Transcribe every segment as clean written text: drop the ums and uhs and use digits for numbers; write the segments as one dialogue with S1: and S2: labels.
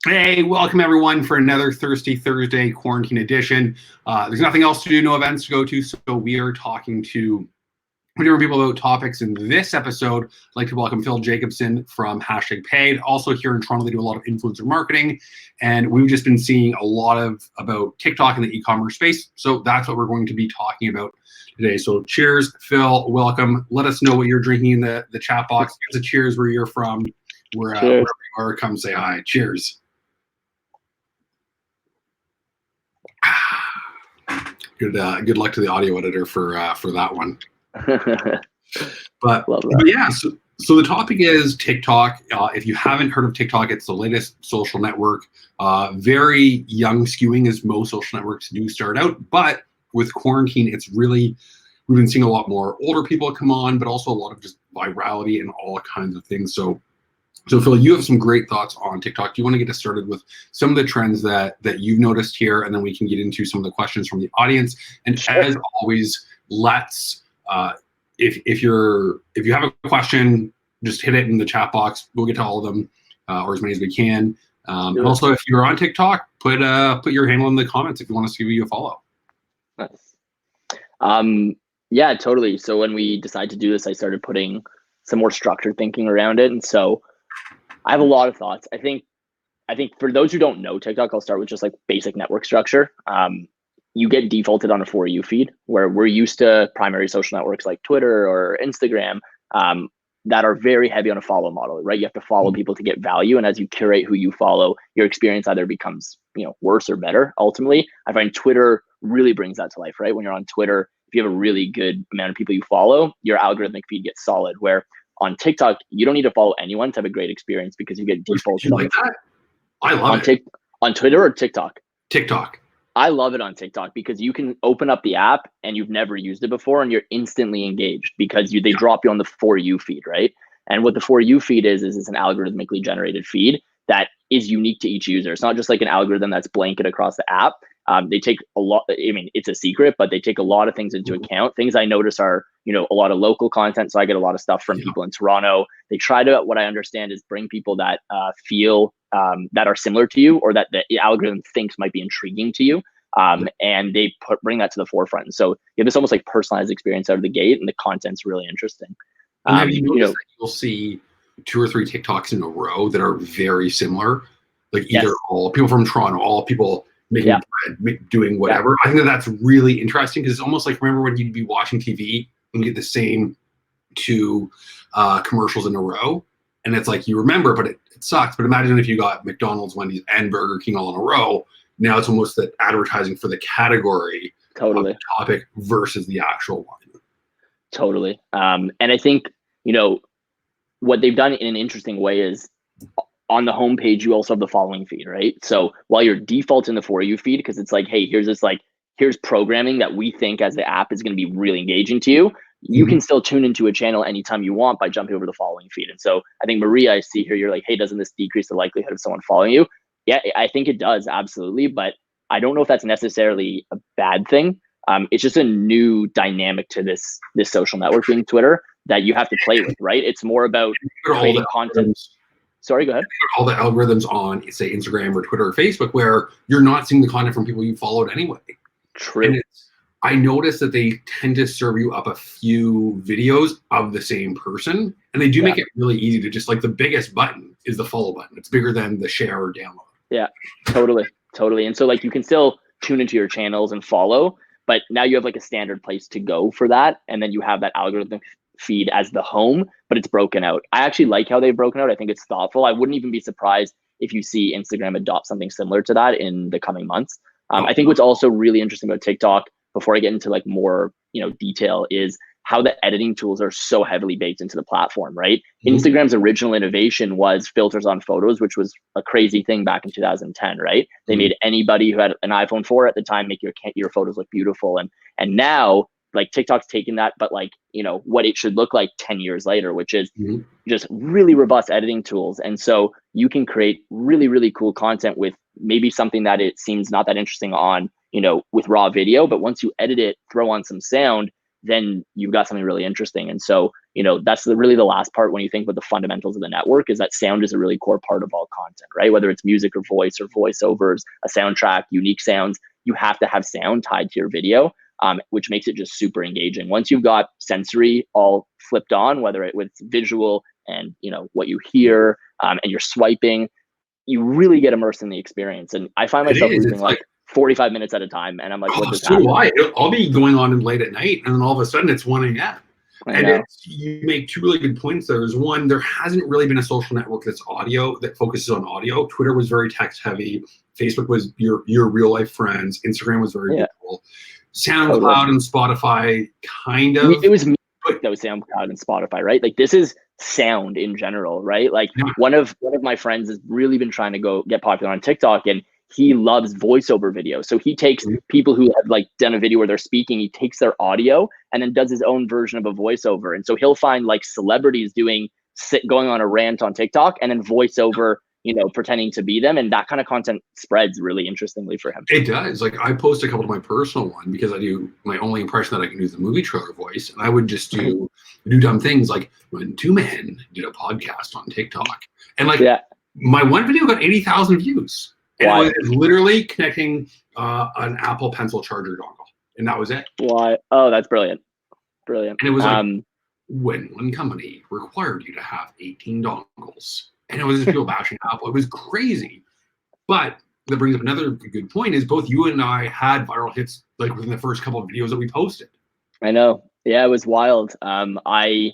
S1: Hey, welcome everyone for another Thirsty Thursday quarantine edition. There's nothing else to do, no events to go to, so we are talking to different people about topics. In this episode, I'd like to welcome Phil Jacobson from #Paid. Also here in Toronto, they do a lot of influencer marketing, and we've just been seeing a lot about TikTok in the e-commerce space. So that's what we're going to be talking about today. So cheers, Phil. Welcome. Let us know what you're drinking in the chat box. Give us a cheers where you're from, wherever you are. Come say hi. Cheers. Good luck to the audio editor for that one. But yeah, so the topic is TikTok. If you haven't heard of TikTok, it's the latest social network. Very young skewing, as most social networks do start out. But with quarantine, we've been seeing a lot more older people come on, but also a lot of just virality and all kinds of things. So Phil, you have some great thoughts on TikTok. Do you want to get us started with some of the trends that you've noticed here, and then we can get into some of the questions from the audience? And sure. As always, let's if you have a question, just hit it in the chat box. We'll get to all of them, or as many as we can. And also, if you're on TikTok, put your handle in the comments if you want us to give you a follow.
S2: Nice. Yeah, totally. So when we decided to do this, I started putting some more structured thinking around it, and so I have a lot of thoughts. I think for those who don't know TikTok, I'll start with just like basic network structure. You get defaulted on a For You feed, where we're used to primary social networks like Twitter or Instagram that are very heavy on a follow model, right? You have to follow people to get value. And as you curate who you follow, your experience either becomes, worse or better. Ultimately, I find Twitter really brings that to life, right? When you're on Twitter, if you have a really good amount of people you follow, your algorithmic feed gets solid. Where on TikTok, you don't need to follow anyone to have a great experience because you get defaulted.
S1: Like that? I love it.
S2: On Twitter or TikTok?
S1: TikTok.
S2: I love it on TikTok because you can open up the app and you've never used it before and you're instantly engaged because they drop you on the For You feed, right? And what the For You feed is it's an algorithmically generated feed that is unique to each user. It's not just like an algorithm that's blanket across the app. They take a lot, it's a secret, but they take a lot of things into account. Things I notice are, a lot of local content. So I get a lot of stuff from people in Toronto. They try to, what I understand is bring people that feel that are similar to you or that the algorithm thinks might be intriguing to you. And they bring that to the forefront. So you have this almost like personalized experience out of the gate, and the content's really interesting.
S1: Have you noticed that you'll see 2 or 3 TikToks in a row that are very similar? Like either all people from Toronto, all people making bread, doing whatever. I think that's really interesting because it's almost like, remember when you'd be watching TV and you get the same 2 commercials in a row, and it's like you remember, but it sucks. But imagine if you got McDonald's, Wendy's, and Burger King all in a row. Now it's almost that advertising for the category of the topic versus the actual one.
S2: Totally. And I think, what they've done in an interesting way is on the homepage, you also have the following feed, right? So while you're default in the For You feed, because it's like, hey, here's programming that we think as the app is going to be really engaging to you. You can still tune into a channel anytime you want by jumping over the following feed. And so I think, Maria, I see here, you're like, hey, doesn't this decrease the likelihood of someone following you? Yeah, I think it does, absolutely. But I don't know if that's necessarily a bad thing. It's just a new dynamic to this social network being Twitter that you have to play with, right? It's more about creating content. Sorry, go ahead.
S1: All the algorithms on, say, Instagram or Twitter or Facebook, where you're not seeing the content from people you followed anyway.
S2: True.
S1: And I noticed that they tend to serve you up a few videos of the same person, and they do make it really easy to just, like, the biggest button is the follow button. It's bigger than the share or download.
S2: Yeah, totally. And so like you can still tune into your channels and follow, but now you have like a standard place to go for that. And then you have that algorithm feed as the home, but it's broken out. I actually like how they've broken out. I think it's thoughtful. I wouldn't even be surprised if you see Instagram adopt something similar to that in the coming months. I think what's also really interesting about TikTok, before I get into like more, detail, is how the editing tools are so heavily baked into the platform, right? Instagram's original innovation was filters on photos, which was a crazy thing back in 2010, right? They made anybody who had an iPhone 4 at the time make your photos look beautiful. And now, like, TikTok's taken that, but like, what it should look like 10 years later, which is just really robust editing tools. And so you can create really, really cool content with maybe something that it seems not that interesting on, with raw video, but once you edit it, throw on some sound, then you've got something really interesting. And so, that's really the last part when you think about the fundamentals of the network, is that sound is a really core part of all content, right? Whether it's music or voiceovers, a soundtrack, unique sounds, you have to have sound tied to your video, which makes it just super engaging. Once you've got sensory all flipped on, whether it was visual and what you hear, and you're swiping, you really get immersed in the experience. And I find myself losing like 45 minutes at a time, and I'm like, what just happened?
S1: I'll be going on late at night, and then all of a sudden it's 1 a.m. And you make two really good points there. Is one, there hasn't really been a social network that's audio, that focuses on audio. Twitter was very text heavy. Facebook was your real life friends. Instagram was very visual. SoundCloud and Spotify kind of.
S2: It was me that was SoundCloud and Spotify, right? Like, this is sound in general, right? Like one of my friends has really been trying to get popular on TikTok, and he loves voiceover videos. So he takes people who have like done a video where they're speaking, he takes their audio and then does his own version of a voiceover. And so he'll find like celebrities going on a rant on TikTok and then voiceover, pretending to be them. And that kind of content spreads really interestingly for him.
S1: It does. Like, I post a couple of my personal one because I do, my only impression that I can do is the movie trailer voice. And I would just do dumb things like when two men did a podcast on TikTok. And like my one video got 80,000 views. And it was literally connecting an Apple Pencil charger dongle. And that was it.
S2: Why? Oh, that's brilliant. Brilliant.
S1: And it was like, when one company required you to have 18 dongles. And it was just people bashing Apple. It was crazy. But that brings up another good point, is both you and I had viral hits like within the first couple of videos that we posted.
S2: I know. Yeah, it was wild. I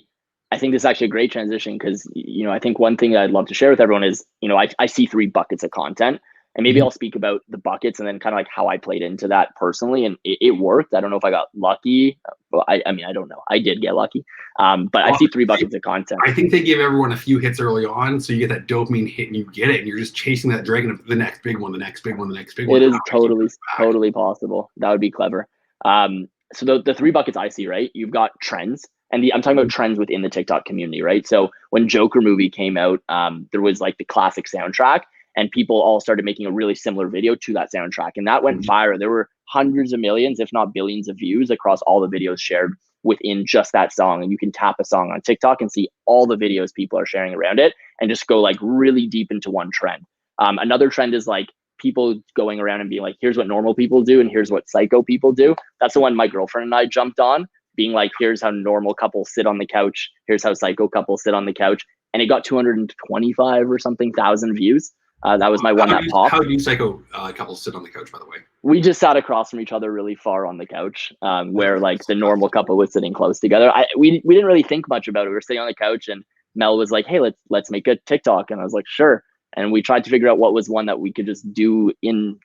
S2: think this is actually a great transition because, I think one thing I'd love to share with everyone is, I see 3 buckets of content. And maybe I'll speak about the buckets and then kind of like how I played into that personally. And it worked. I don't know if I got lucky. Well, I mean, I don't know. I did get lucky. But I see 3 buckets of content.
S1: I think they give everyone a few hits early on. So you get that dopamine hit and you get it. And you're just chasing that dragon of the next big one, the next big one, the next big one.
S2: It is totally possible. That would be clever. So the 3 buckets I see, right? You've got trends. And I'm talking about trends within the TikTok community, right? So when Joker movie came out, there was like the classic soundtrack. And people all started making a really similar video to that soundtrack. And that went viral. There were hundreds of millions, if not billions of views across all the videos shared within just that song. And you can tap a song on TikTok and see all the videos people are sharing around it and just go like really deep into one trend. Another trend is like people going around and being like, here's what normal people do and here's what psycho people do. That's the one my girlfriend and I jumped on, being like, here's how normal couples sit on the couch. Here's how psycho couples sit on the couch. And it got 225 or something thousand views. That was my one that popped.
S1: How do you psycho couples sit on the couch, by the way?
S2: We just sat across from each other really far on the couch, where like the normal couple was sitting close together. We didn't really think much about it. We were sitting on the couch and Mel was like, hey, let's make a TikTok. And I was like, sure. And we tried to figure out what was one that we could just do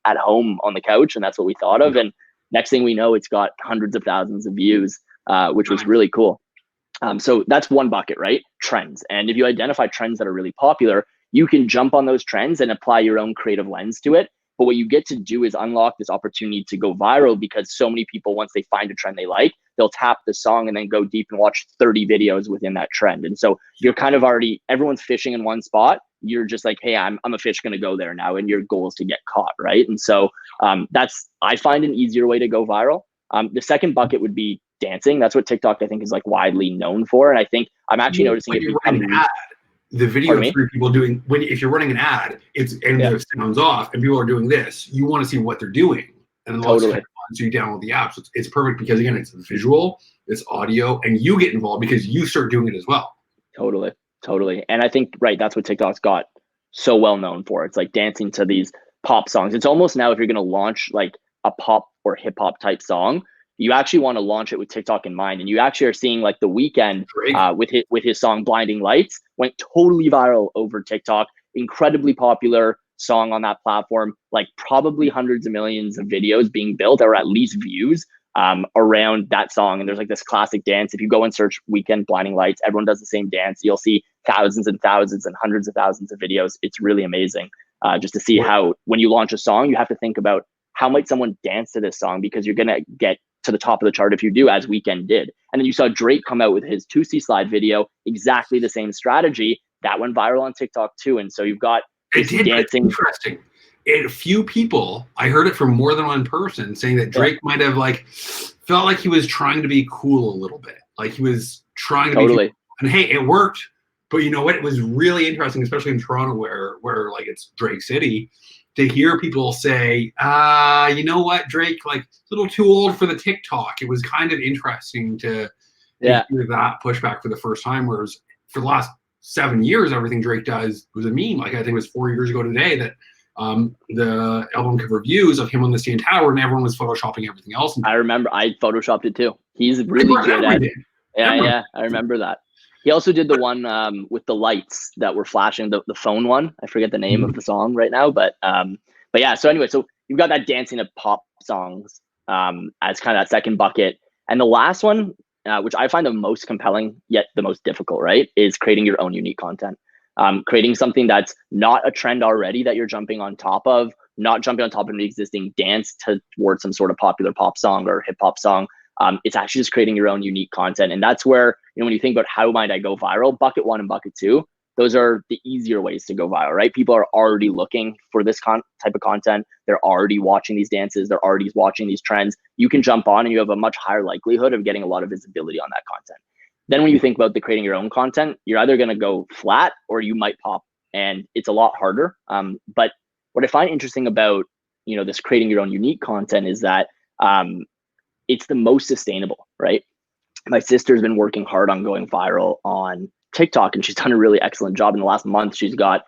S2: at home on the couch. And that's what we thought of. And next thing we know, it's got hundreds of thousands of views, which was really cool. So that's one bucket, right? Trends. And if you identify trends that are really popular, you can jump on those trends and apply your own creative lens to it. But what you get to do is unlock this opportunity to go viral, because so many people, once they find a trend they like, they'll tap the song and then go deep and watch 30 videos within that trend. And so you're kind of everyone's fishing in one spot. You're just like, hey, I'm a fish going to go there now. And your goal is to get caught, right? And so I find an easier way to go viral. The second bucket would be dancing. That's what TikTok, I think, is like widely known for. And I think I'm actually noticing it becoming
S1: the video of 3 people doing, if you're running an ad, the sound's off and people are doing this, you want to see what they're doing. And then so you download the app. So it's perfect because, again, it's visual, it's audio, and you get involved because you start doing it as well.
S2: Totally. And I think, right, that's what TikTok's got so well known for. It's like dancing to these pop songs. It's almost now, if you're going to launch like a pop or hip hop type song, you actually want to launch it with TikTok in mind. And you actually are seeing like The Weeknd with his song Blinding Lights went totally viral over TikTok. Incredibly popular song on that platform, like probably hundreds of millions of videos being built, or at least views around that song. And there's like this classic dance. If you go and search Weeknd Blinding Lights, everyone does the same dance. You'll see thousands and thousands and hundreds of thousands of videos. It's really amazing just to see how, when you launch a song, you have to think about how might someone dance to this song, because you're going to get to the top of the chart if you do, as Weeknd did. And then you saw Drake come out with his 2C slide video, exactly the same strategy that went viral on TikTok too. And so you've got this dancing.
S1: Interesting. And a few people, I heard it from more than one person, saying that Drake might have like felt like he was trying to be cool a little bit, like he was trying to be. And hey, it worked. But you know what? It was really interesting, especially in Toronto, where like it's Drake City, to hear people say, you know what, Drake, like a little too old for the TikTok. It was kind of interesting to hear that pushback for the first time. Whereas for the last 7 years, everything Drake does was a meme. Like I think it was 4 years ago today that the album cover views of him on the CN Tower, and everyone was photoshopping everything else.
S2: I remember I photoshopped it too. He's really good at it. Yeah, I remember that. He also did the one with the lights that were flashing, the phone one. I forget the name of the song right now, but yeah. So anyway, so you've got that dancing to pop songs as kind of that second bucket, and the last one, which I find the most compelling yet the most difficult, right, is creating your own unique content. Creating something that's not a trend already that you're jumping on top of, not jumping on top of an existing dance towards some sort of popular pop song or hip hop song. It's actually just creating your own unique content. And that's where, when you think about how might I go viral, bucket one and bucket two, those are the easier ways to go viral, right? People are already looking for this type of content. They're already watching these dances. They're already watching these trends. You can jump on and you have a much higher likelihood of getting a lot of visibility on that content. Then when you think about the creating your own content, you're either going to go flat or you might pop, and it's a lot harder. But what I find interesting about, this creating your own unique content is that it's the most sustainable, right? My sister's been working hard on going viral on TikTok, and she's done a really excellent job. In the last month, she's got,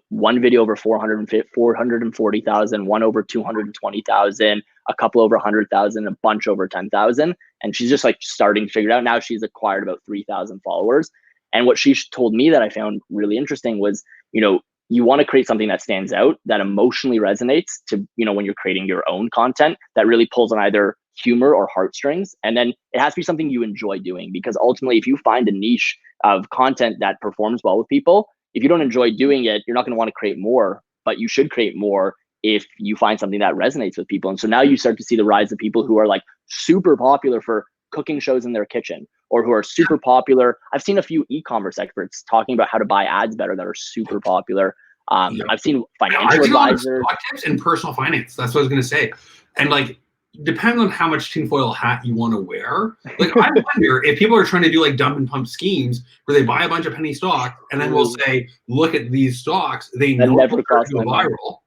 S2: one video over 440,000, one over 220,000, a couple over 100,000, a bunch over 10,000. And she's just like starting to figure it out. Now she's acquired about 3,000 followers. And what she told me that I found really interesting was, you want to create something that stands out, that emotionally resonates to, when you're creating your own content, that really pulls on either humor or heartstrings. And then it has to be something you enjoy doing, because ultimately, if you find a niche of content that performs well with people, if you don't enjoy doing it, you're not going to want to create more, but you should create more if you find something that resonates with people. And so now you start to see the rise of people who are like super popular for cooking shows in their kitchen, or who are super popular. I've seen a few e-commerce experts talking about how to buy ads better that are super popular. I've seen financial advisors.
S1: Stock tips and personal finance. That's what I was going to say. And like, depends on how much tinfoil hat you want to wear. Like, I wonder if people are trying to do like dump and pump schemes where they buy a bunch of penny stock and then we'll say, look at these stocks. They know they're going to go viral,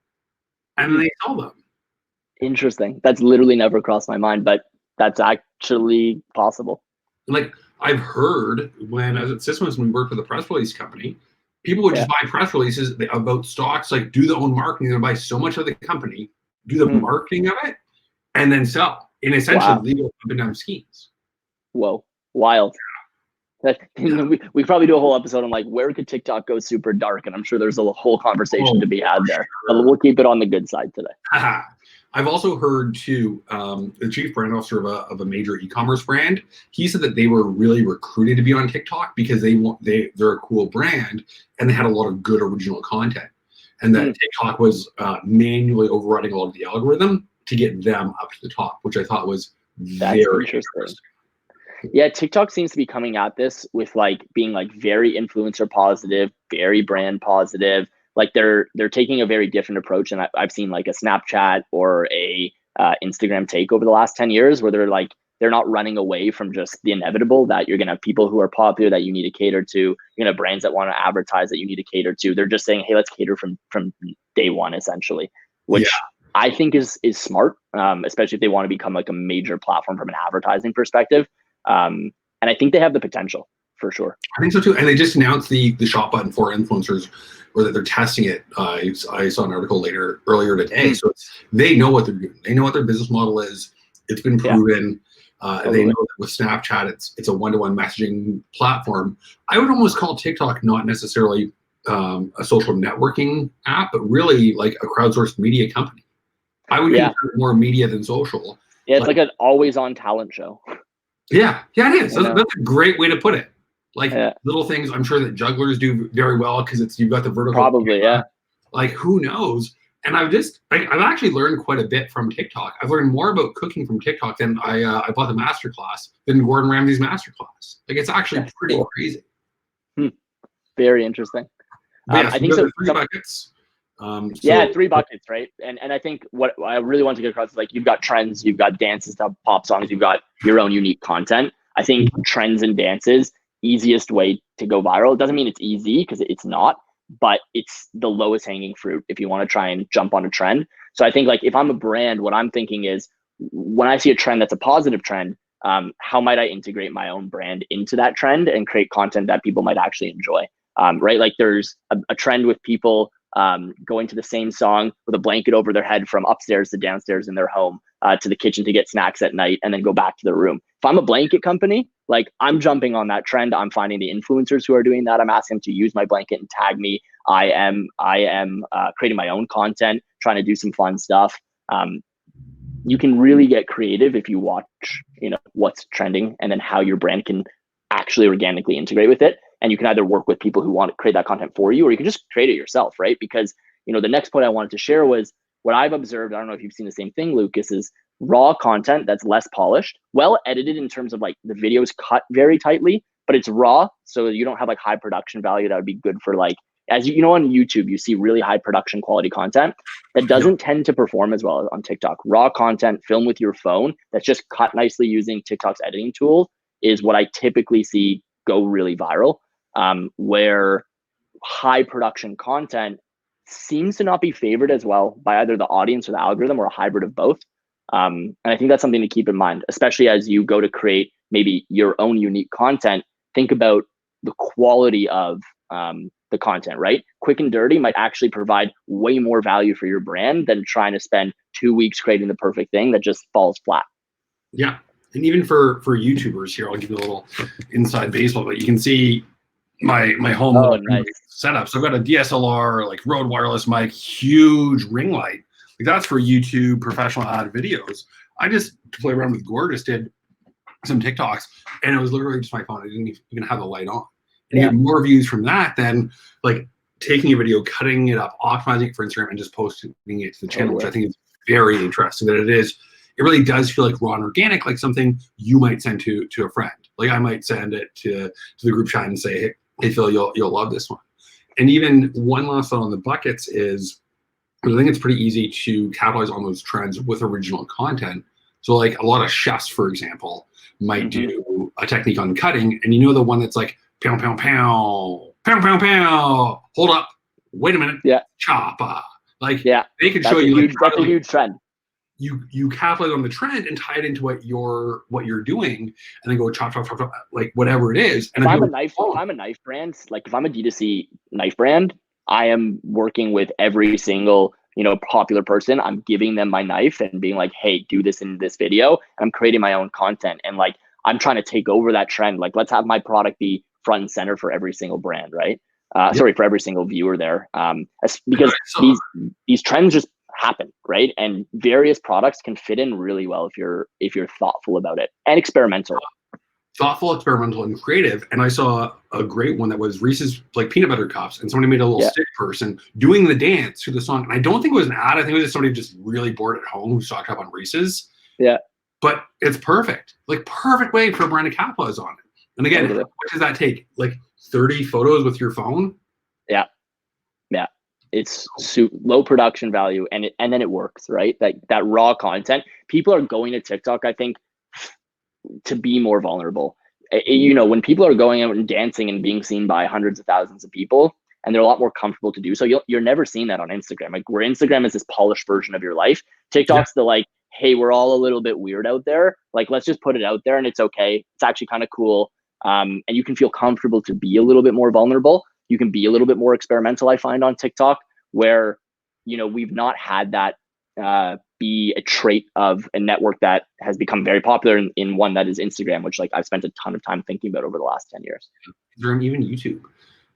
S1: and then they sell them.
S2: Interesting. That's literally never crossed my mind, but that's actually possible.
S1: Like, I've heard when I was at Systems, when we worked with a press release company, people would just buy press releases about stocks, like do their own marketing. They'll buy so much of the company, do the marketing of it, and then sell in essentially legal up and down schemes.
S2: Whoa, wild. We probably do a whole episode on like, where could TikTok go super dark? And I'm sure there's a whole conversation to be had there. But we'll keep it on the good side today.
S1: I've also heard too, the chief brand officer of a major e-commerce brand, he said that they were really recruited to be on TikTok because they're a cool brand and they had a lot of good original content, and that TikTok was manually overriding a lot of the algorithm to get them up to the top, which I thought was very interesting.
S2: Yeah, TikTok seems to be coming at this with like being like very influencer positive, very brand positive. Like they're taking a very different approach, and I've seen like a Snapchat or a Instagram take over the last 10 years where they're not running away from just the inevitable that you're gonna have people who are popular that you need to cater to, you're gonna have brands that want to advertise that you need to cater to. They're just saying, hey, let's cater from day one, essentially, which I think is smart, especially if they want to become like a major platform from an advertising perspective. And I think they have the potential for sure.
S1: I think so too. And they just announced the shop button for influencers, or that they're testing it. I saw an article earlier today. So they know what they're doing. They know what their business model is. It's been proven. They know that with Snapchat, it's a one-to-one messaging platform. I would almost call TikTok not necessarily a social networking app, but really like a crowdsourced media company. I would consider it more media than social.
S2: Yeah, it's like an always-on talent show.
S1: Yeah, it is. That's a great way to put it. Like little things I'm sure that jugglers do very well because you've got the vertical.
S2: Probably, camera.
S1: Like, who knows? And I've actually learned quite a bit from TikTok. I've learned more about cooking from TikTok than I bought the masterclass than Gordon Ramsay's masterclass. Like, it's actually pretty crazy.
S2: Very interesting. I think so.
S1: 3 buckets.
S2: 3 buckets, right? And I think what I really want to get across is like, you've got trends, you've got dances, pop songs, you've got your own unique content. I think trends and dances, easiest way to go viral. It doesn't mean it's easy, because it's not, but it's the lowest hanging fruit if you want to try and jump on a trend. So I think like if I'm a brand, what I'm thinking is, when I see a trend that's a positive trend, how might I integrate my own brand into that trend and create content that people might actually enjoy? Right? Like there's a trend with people going to the same song with a blanket over their head from upstairs to downstairs in their home, to the kitchen to get snacks at night, and then go back to their room. If I'm a blanket company, like I'm jumping on that trend. I'm finding the influencers who are doing that. I'm asking them to use my blanket and tag me. I am creating my own content, trying to do some fun stuff. You can really get creative if you watch, what's trending, and then how your brand can actually organically integrate with it. And you can either work with people who want to create that content for you, or you can just create it yourself, right? Because, the next point I wanted to share was what I've observed. I don't know if you've seen the same thing, Lucas, is raw content that's less polished, well edited in terms of like the videos cut very tightly, but it's raw. So you don't have like high production value that would be good for like, as you know, on YouTube, you see really high production quality content that doesn't tend to perform as well as on TikTok. Raw content, film with your phone, that's just cut nicely using TikTok's editing tools is what I typically see go really viral. Where high production content seems to not be favored as well by either the audience or the algorithm, or a hybrid of both. And I think that's something to keep in mind, especially as you go to create maybe your own unique content. Think about the quality of the content, right? Quick and dirty might actually provide way more value for your brand than trying to spend 2 weeks creating the perfect thing that just falls flat.
S1: Yeah. And even for YouTubers here, I'll give you a little inside baseball, but you can see my home
S2: nice
S1: setup. So I've got a DSLR, like Rode wireless mic, huge ring light. Like that's for YouTube professional ad videos. I just, to play around with Gorgias, did some TikToks, and it was literally just my phone. I didn't even have the light on. And you get more views from that than like taking a video, cutting it up, optimizing it for Instagram, and just posting it to the channel, which I think is very interesting. That it really does feel like raw and organic, like something you might send to a friend. Like I might send it to the group chat and say, hey Phil, you'll love this one. And even one last thought on the buckets is, I think it's pretty easy to capitalize on those trends with original content. So like a lot of chefs, for example, might do a technique on cutting, and the one that's like pow, pow, pow, pow, pow, pow, hold up, wait a minute, chop. Like they can show you
S2: that's a huge trend.
S1: You capitalize on the trend and tie it into what you're doing, and then go chop, chop, chop, chop, like whatever it is. And
S2: if I'm a knife brand, like if I'm a D2C knife brand, I am working with every single popular person. I'm giving them my knife and being like, hey, do this in this video. And I'm creating my own content, and like I'm trying to take over that trend. Like let's have my product be front and center for every single brand, right? Sorry, for every single viewer there. Because these trends just happen, right? And various products can fit in really well if you're thoughtful about it and experimental.
S1: Thoughtful, experimental, and creative. And I saw a great one that was Reese's like peanut butter cups, and somebody made a little stick person doing the dance to the song. And I don't think it was an ad. I think it was just somebody just really bored at home who stocked up on Reese's. Yeah. But it's perfect. Like perfect way for a brand to capitalize on it. And again, what does that take? Like 30 photos with your phone? Yeah.
S2: It's low production value, and then it works, right? That raw content. People are going to TikTok, I think, to be more vulnerable. When people are going out and dancing and being seen by hundreds of thousands of people, and they're a lot more comfortable to do so, you're never seeing that on Instagram. Like where Instagram is this polished version of your life, TikTok's the like, hey, we're all a little bit weird out there. Like let's just put it out there, and it's okay. It's actually kind of cool. And you can feel comfortable to be a little bit more vulnerable. You can be a little bit more experimental, I find, on TikTok, where, we've not had that be a trait of a network that has become very popular in one that is Instagram, which like I've spent a ton of time thinking about over the last 10 years.
S1: Even YouTube.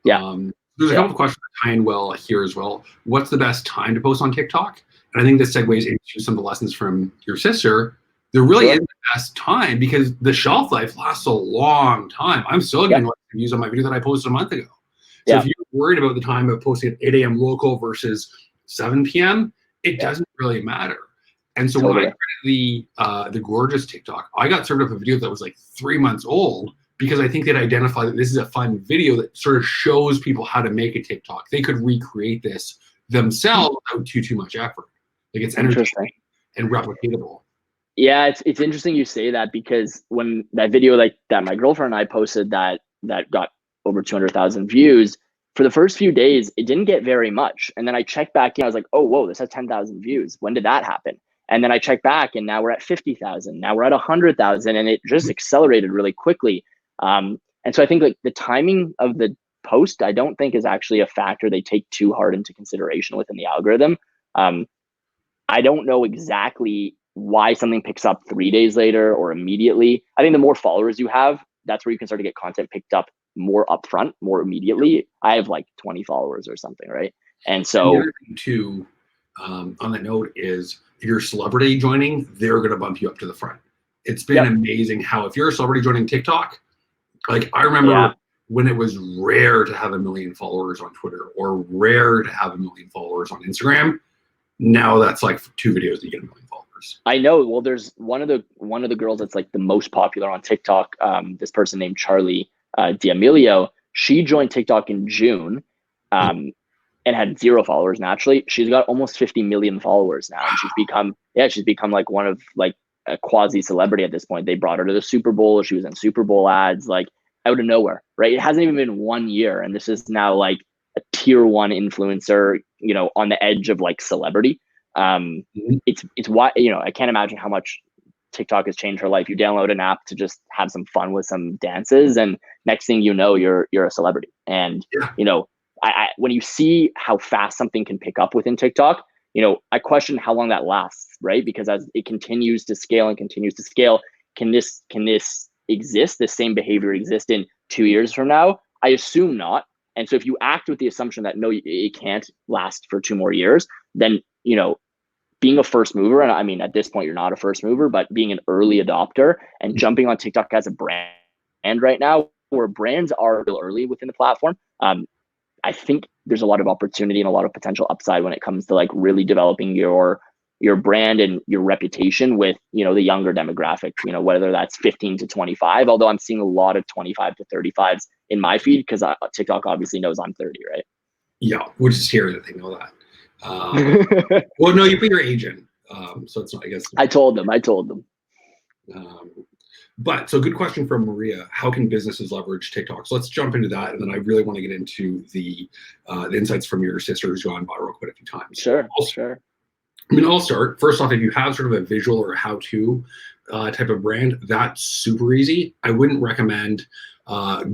S1: There's a couple of questions that tie in well here as well. What's the best time to post on TikTok? And I think this segues into some of the lessons from your sister. There really is the best time because the shelf life lasts a long time. I'm still getting views on my video that I posted a month ago. So if you're worried about the time of posting at 8 a.m. local versus 7 p.m., it doesn't really matter. And so when I created the Gorgias TikTok, I got served up a video that was like 3 months old because I think they'd identified that this is a fun video that sort of shows people how to make a TikTok. They could recreate this themselves without too much effort. Like it's entertaining and replicatable.
S2: Yeah, it's interesting you say that, because when that video like that my girlfriend and I posted that that got over 200,000 views. For the first few days, it didn't get very much. And then I checked back in, I was like, oh, whoa, this has 10,000 views. When did that happen? And then I checked back and now we're at 50,000. Now we're at 100,000, and it just accelerated really quickly. And so I think like the timing of the post, I don't think is actually a factor they take too hard into consideration within the algorithm. I don't know exactly why something picks up 3 days later or immediately. I think the more followers you have, that's where you can start to get content picked up more upfront, more immediately. I have like 20 followers or something, right? And so
S1: the other thing too, on that note, is if you're a celebrity joining, they're going to bump you up to the front. It's been amazing how if you're a celebrity joining TikTok, like I remember when it was rare to have 1 million followers on Twitter or rare to have 1 million followers on Instagram. Now that's like 2 videos to get 1 million followers.
S2: I know. Well, there's one of the girls that's like the most popular on TikTok. This person named Charlie D'Amelio. She joined TikTok in June, and had 0 followers. Naturally, she's got almost 50 million followers now, and she's become like one of like a quasi celebrity at this point. They brought her to the Super Bowl. She was in Super Bowl ads, like out of nowhere, right? It hasn't even been 1 year, and this is now like a tier 1 influencer, you know, on the edge of like celebrity. It's why, you know, I can't imagine how much TikTok has changed her life. You download an app to just have some fun with some dances, and next thing you know, you're a celebrity. And you know, I when you see how fast something can pick up within TikTok, you know, I question how long that lasts, right? Because as it continues to scale and continues to scale, can this exist? This same behavior exist in 2 years from now? I assume not. And so if you act with the assumption that no, it can't last for 2 more years, then, you know, being a first mover, and I mean, at this point, you're not a first mover, but being an early adopter and jumping on TikTok as a brand right now, where brands are still early within the platform, I think there's a lot of opportunity and a lot of potential upside when it comes to like really developing your brand and your reputation with, you know, the younger demographic, you know, whether that's 15 to 25, although I'm seeing a lot of 25 to 35s in my feed because TikTok obviously knows I'm 30, right?
S1: Yeah, which is scary that they know that. Well, no, you put your age in, so it's not, I guess.
S2: I told them.
S1: But so good question from Maria. How can businesses leverage TikTok? So let's jump into that, and then I really want to get into the insights from your sister who's gone viral quite a few times.
S2: Sure.
S1: I mean, I'll start. First off, if you have sort of a visual or a how-to type of brand, that's super easy. I wouldn't recommend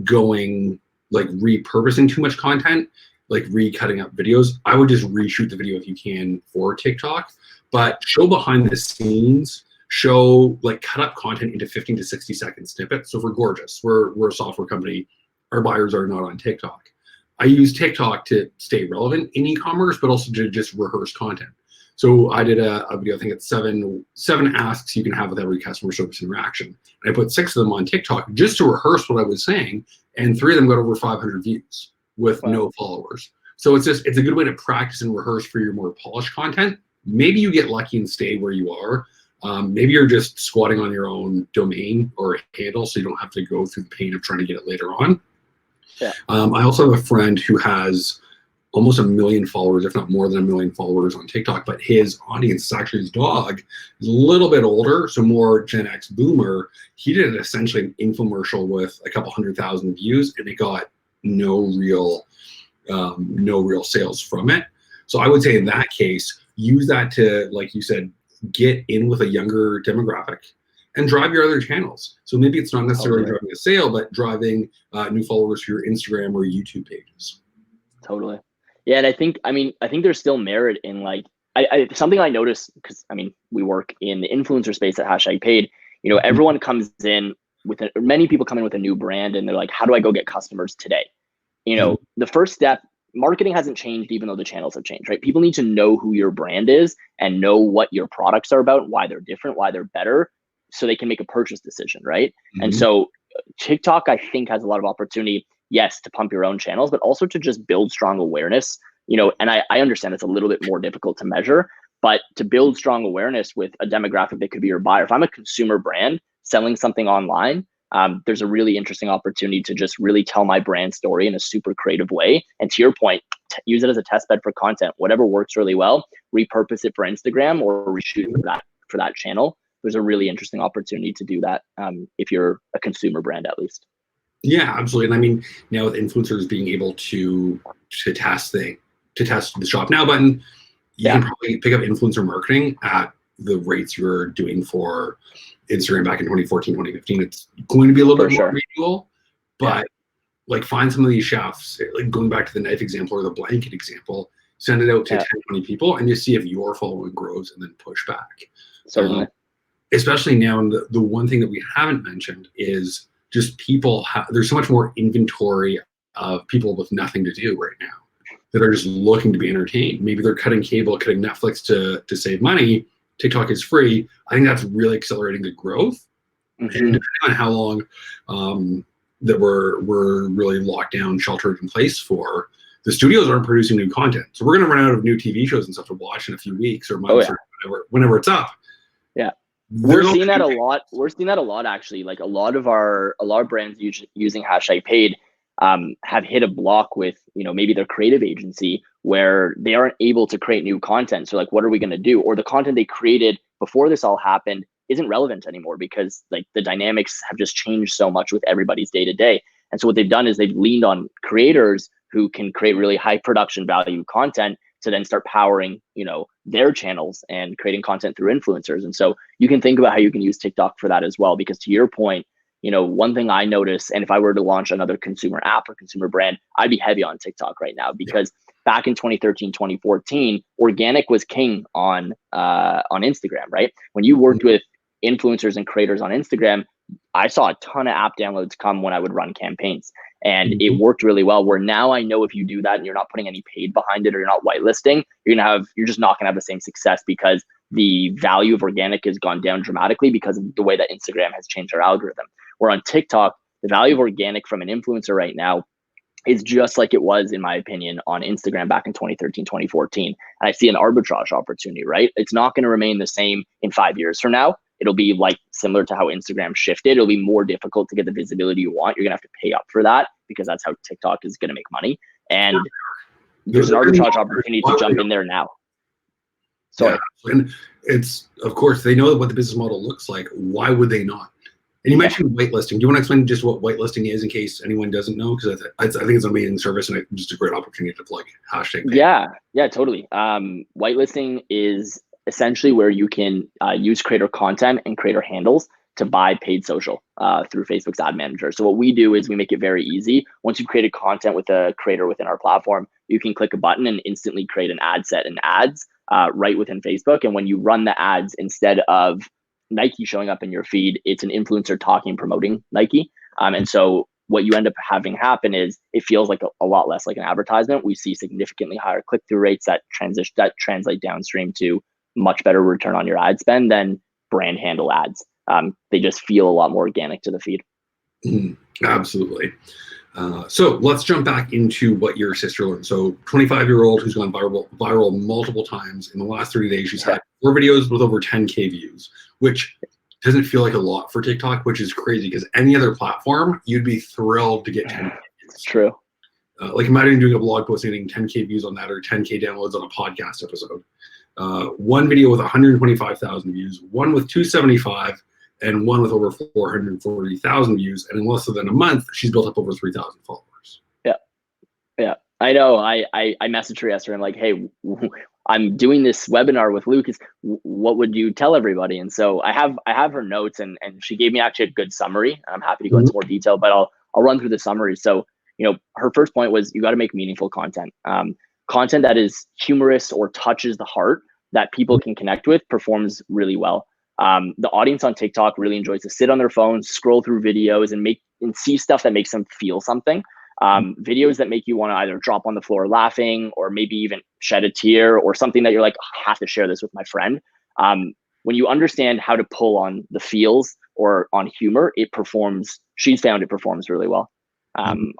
S1: going like repurposing too much content, like recutting up videos. I would just reshoot the video if you can for TikTok, but show behind the scenes, show like cut up content into 15 to 60 second snippets. So for Gorgias, we're a software company. Our buyers are not on TikTok. I use TikTok to stay relevant in e-commerce, but also to just rehearse content. So I did a video, I think it's seven asks you can have with every customer service interaction. And I put 6 of them on TikTok just to rehearse what I was saying, and 3 of them got over 500 views with no followers. So it's a good way to practice and rehearse for your more polished content. Maybe you get lucky and stay where you are. Maybe you're just squatting on your own domain or handle, so you don't have to go through the pain of trying to get it later on.
S2: Yeah.
S1: I also have a friend who has almost 1 million followers, if not more than 1 million followers on TikTok, but his audience is actually his dog. He's a little bit older, so more Gen X boomer. He did essentially an infomercial with a couple 100,000 views, and it got no real sales from it. So I would say in that case, use that to, like you said, get in with a younger demographic and drive your other channels. So maybe it's not necessarily driving a sale, but driving new followers to your Instagram or YouTube pages.
S2: Totally. Yeah, and I think there's still merit in like something I noticed, because I mean we work in the influencer space at #paid. You know, everyone comes in with many people come in with a new brand, and they're like, how do I go get customers today? You know, the first step, marketing hasn't changed even though the channels have changed, right? People need to know who your brand is and know what your products are about, why they're different, why they're better, so they can make a purchase decision, right? And so TikTok, I think, has a lot of opportunity, yes, to pump your own channels, but also to just build strong awareness, you know, and I understand it's a little bit more difficult to measure, but to build strong awareness with a demographic that could be your buyer. If I'm a consumer brand selling something online, there's a really interesting opportunity to just really tell my brand story in a super creative way. And to your point, use it as a test bed for content. Whatever works really well, repurpose it for Instagram or reshoot for that channel. There's a really interesting opportunity to do that if you're a consumer brand, at least.
S1: Yeah, absolutely. And I mean, now with influencers being able to test the shop now button, you can probably pick up influencer marketing at the rates you were doing for Instagram back in 2014, 2015. It's going to be a little bit more manual, but like find some of these chefs, like going back to the knife example or the blanket example, send it out to 10, 20 people and just see if your following grows and then push back.
S2: Certainly.
S1: Especially now, and the one thing that we haven't mentioned is just people, there's so much more inventory of people with nothing to do right now that are just looking to be entertained. Maybe they're cutting cable, cutting Netflix to save money. TikTok is free. I think that's really accelerating the growth. And depending on how long that we're really locked down, sheltered in place for, the studios aren't producing new content. So we're going to run out of new TV shows and stuff to watch in a few weeks or months or whenever it's up.
S2: Yeah. We're seeing that a lot. We're seeing that a lot, actually. Like a lot of brands using #paid have hit a block with, maybe their creative agency where they aren't able to create new content. So like, what are we going to do? Or the content they created before this all happened isn't relevant anymore because like the dynamics have just changed so much with everybody's day to day. And so what they've done is they've leaned on creators who can create really high production value content to then start powering, their channels and creating content through influencers. And so you can think about how you can use TikTok for that as well, because to your point, one thing I notice, and if I were to launch another consumer app or consumer brand, I'd be heavy on TikTok right now because back in 2013, 2014, organic was king on Instagram, right? When you worked with influencers and creators on Instagram, I saw a ton of app downloads come when I would run campaigns, and it worked really well. Where now I know if you do that and you're not putting any paid behind it or you're not whitelisting, you're just not gonna have the same success because the value of organic has gone down dramatically because of the way that Instagram has changed their algorithm. Where on TikTok, the value of organic from an influencer right now is just like it was, in my opinion, on Instagram back in 2013, 2014. And I see an arbitrage opportunity, right? It's not going to remain the same in 5 years from now. It'll be like similar to how Instagram shifted. It'll be more difficult to get the visibility you want. You're going to have to pay up for that because that's how TikTok is going to make money. And there's an arbitrage opportunity to jump in there now. Sorry.
S1: Yeah. And it's, of course, they know what the business model looks like. Why would they not? And you mentioned whitelisting. Do you want to explain just what whitelisting is in case anyone doesn't know? Because I think it's an amazing service and just a great opportunity to plug #paid.
S2: Yeah, totally. Whitelisting is essentially where you can use creator content and creator handles to buy paid social through Facebook's ad manager. So what we do is we make it very easy. Once you've created content with a creator within our platform, you can click a button and instantly create an ad set and ads right within Facebook. And when you run the ads, instead of Nike showing up in your feed, it's an influencer talking, promoting Nike. And so what you end up having happen is it feels like a lot less like an advertisement. We see significantly higher click-through rates that translate downstream to much better return on your ad spend than brand handle ads. They just feel a lot more organic to the feed.
S1: Absolutely. So let's jump back into what your sister learned. So 25-year-old who's gone viral multiple times. In the last 30 days, she's had 4 videos with over 10K views, which doesn't feel like a lot for TikTok, which is crazy because any other platform, you'd be thrilled to get 10K views.
S2: It's true.
S1: Like imagine doing a blog post and getting 10K views on that or 10K downloads on a podcast episode. One video with 125,000 views, one with 275, and one with over 440,000 views. And in less than a month, she's built up over 3,000 followers.
S2: Yeah. I know. I messaged her yesterday. I'm like, hey, I'm doing this webinar with Lucas. What would you tell everybody? And so I have her notes, and she gave me actually a good summary. I'm happy to go into more detail, but I'll run through the summary. So, her first point was you got to make meaningful content. Content that is humorous or touches the heart that people can connect with performs really well. The audience on TikTok really enjoys to sit on their phones, scroll through videos, and see stuff that makes them feel something. Videos that make you want to either drop on the floor laughing or maybe even shed a tear or something that you're like, I have to share this with my friend. When you understand how to pull on the feels or on humor, she's found it performs really well.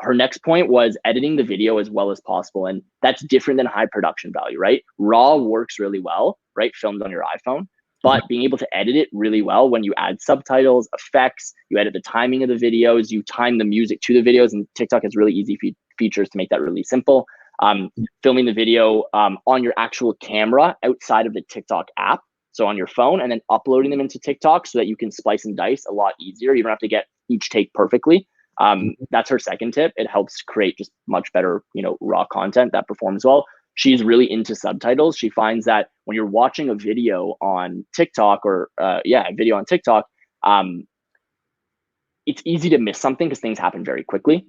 S2: Her next point was editing the video as well as possible. And that's different than high production value, right? Raw works really well, right? Filmed on your iPhone. But being able to edit it really well when you add subtitles, effects, you edit the timing of the videos, you time the music to the videos, and TikTok has really easy features to make that really simple. Filming the video on your actual camera outside of the TikTok app, so on your phone, and then uploading them into TikTok so that you can splice and dice a lot easier. You don't have to get each take perfectly. That's her second tip. It helps create just much better, raw content that performs well. She's really into subtitles. She finds that when you're watching a video on TikTok a video on TikTok, it's easy to miss something because things happen very quickly.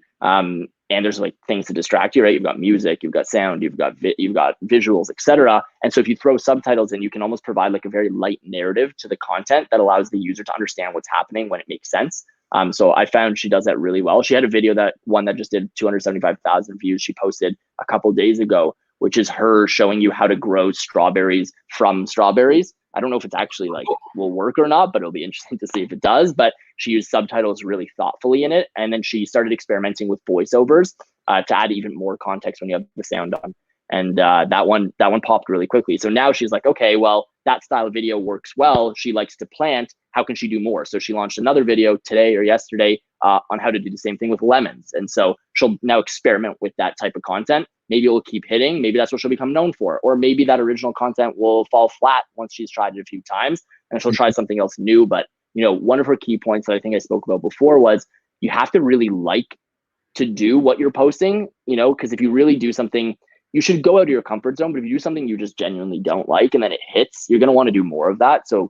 S2: And there's like things to distract you, right? You've got music, you've got sound, you've got visuals, etc. And so if you throw subtitles in, you can almost provide like a very light narrative to the content that allows the user to understand what's happening when it makes sense. So I found she does that really well. She had a video that just did 275,000 views. She posted a couple days ago, which is her showing you how to grow strawberries from strawberries. I don't know if it's actually like will work or not, but it'll be interesting to see if it does. But she used subtitles really thoughtfully in it. And then she started experimenting with voiceovers to add even more context when you have the sound on. And that one popped really quickly. So now she's like, okay, well, that style of video works well. She likes to plant. How can she do more? So she launched another video today or yesterday on how to do the same thing with lemons. And so she'll now experiment with that type of content. Maybe it will keep hitting. Maybe that's what she'll become known for. Or maybe that original content will fall flat once she's tried it a few times and she'll try something else new. But, one of her key points that I think I spoke about before was you have to really like to do what you're posting, because if you really do something, you should go out of your comfort zone. But if you do something you just genuinely don't like and then it hits, you're going to want to do more of that. So,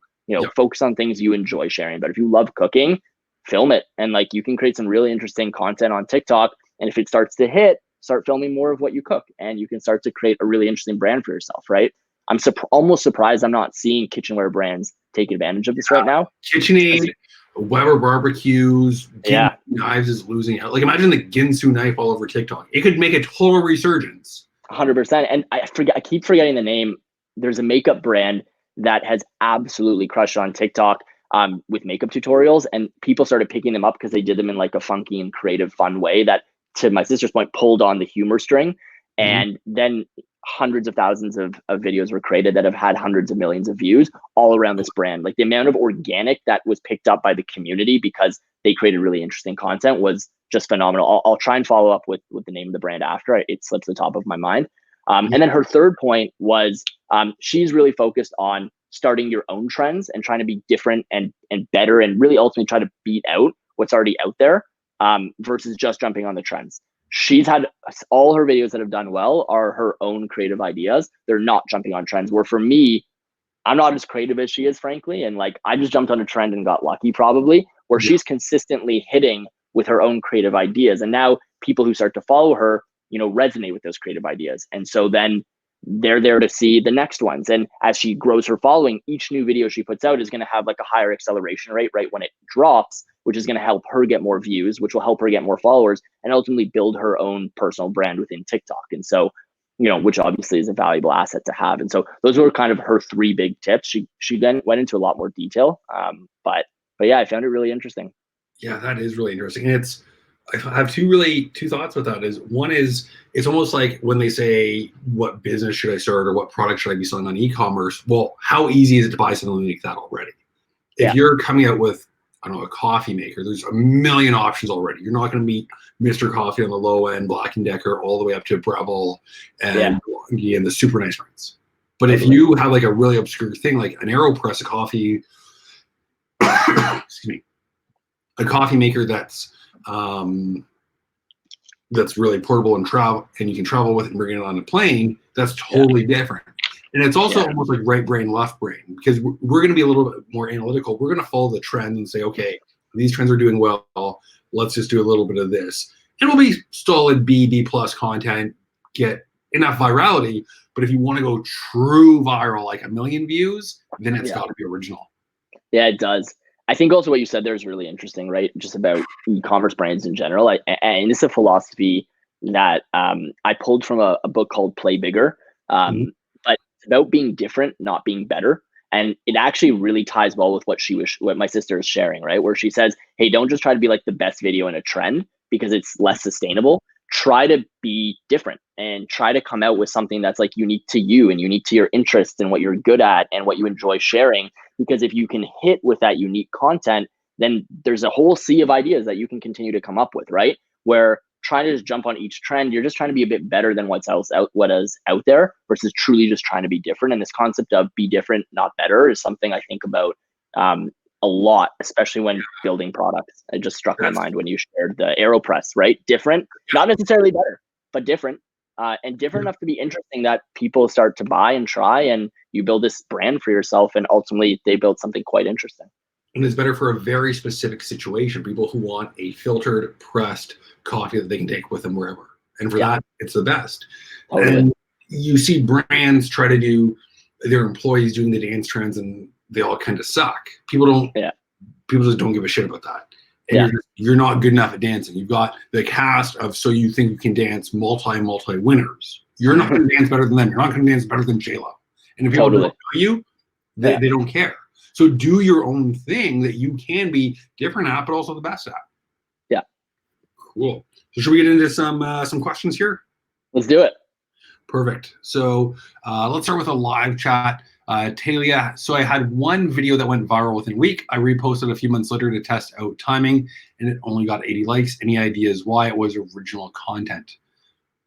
S2: focus on things you enjoy sharing. But if you love cooking, film it. And like you can create some really interesting content on TikTok. And if it starts to hit, start filming more of what you cook and you can start to create a really interesting brand for yourself, right? I'm almost surprised I'm not seeing kitchenware brands take advantage of this right now.
S1: KitchenAid, Weber barbecues, knives is losing out. Like imagine the Ginsu knife all over TikTok. It could make a total resurgence.
S2: 100%. And I keep forgetting the name. There's a makeup brand that has absolutely crushed on TikTok with makeup tutorials, and people started picking them up because they did them in like a funky and creative, fun way that, to my sister's point, pulled on the humor string. And then hundreds of thousands of videos were created that have had hundreds of millions of views all around this brand. Like the amount of organic that was picked up by the community because they created really interesting content was just phenomenal. I'll try and follow up with the name of the brand after it slips the top of my mind. And then her third point was she's really focused on starting your own trends and trying to be different and better and really ultimately try to beat out what's already out there versus just jumping on the trends. She's had all her videos that have done well are her own creative ideas. They're not jumping on trends, where for me, I'm not as creative as she is, frankly. And like, I just jumped on a trend and got lucky probably, where she's consistently hitting with her own creative ideas. And now people who start to follow her, resonate with those creative ideas. And so then they're there to see the next ones. And as she grows her following, each new video she puts out is going to have like a higher acceleration rate right when it drops, which is going to help her get more views, which will help her get more followers and ultimately build her own personal brand within TikTok. And so, which obviously is a valuable asset to have. And so those were kind of her three big tips. She then went into a lot more detail. But yeah, I found it really interesting.
S1: Yeah, that is really interesting. And I have two thoughts with that. Is one is it's almost like when they say what business should I start or what product should I be selling on e-commerce? Well, how easy is it to buy something like that already? If you're coming out with, I don't know, a coffee maker, there's a million options already. You're not going to meet Mr. Coffee on the low end, Black & Decker, all the way up to Breville and the super nice brands. But if you have like a really obscure thing, like an AeroPress, a coffee, excuse me, a coffee maker that's really portable and you can travel with it and bring it on a plane, that's totally different. And it's also almost like right brain, left brain, because we're going to be a little bit more analytical. We're going to follow the trend and say, okay, these trends are doing well. Let's just do a little bit of this. And we'll be solid B plus content, get enough virality. But if you want to go true viral, like 1 million views, then it's got to be original.
S2: Yeah, it does. I think also what you said there is really interesting, right? Just about e-commerce brands in general. And it's a philosophy that I pulled from a book called Play Bigger. But it's about being different, not being better. And it actually really ties well with what my sister is sharing, right? Where she says, hey, don't just try to be like the best video in a trend because it's less sustainable. Try to be different and try to come out with something that's like unique to you and unique to your interests and what you're good at and what you enjoy sharing. Because if you can hit with that unique content, then there's a whole sea of ideas that you can continue to come up with, right? Where trying to just jump on each trend, you're just trying to be a bit better than what is out there versus truly just trying to be different. And this concept of be different, not better is something I think about a lot, especially when building products. It just struck my mind when you shared the AeroPress, right? Different, not necessarily better, but different. And different enough to be interesting that people start to buy and try, and you build this brand for yourself, and ultimately they build something quite interesting.
S1: And it's better for a very specific situation, people who want a filtered, pressed coffee that they can take with them wherever. And for that, it's the best.
S2: Totally.
S1: And you see brands try to do their employees doing the dance trends, and they all kind of suck. People just don't give a shit about that. And you're not good enough at dancing. You've got the cast of So You Think You Can Dance multi winners. You're not going to dance better than them. You're not going to dance better than J-Lo. And if people don't know you, they don't care. So do your own thing that you can be different at, but also the best at.
S2: Yeah.
S1: Cool. So should we get into some questions here?
S2: Let's do it.
S1: Perfect. So let's start with a live chat. Talia, so I had one video that went viral within a week. I reposted a few months later to test out timing, and it only got 80 likes. Any ideas why? It was original content.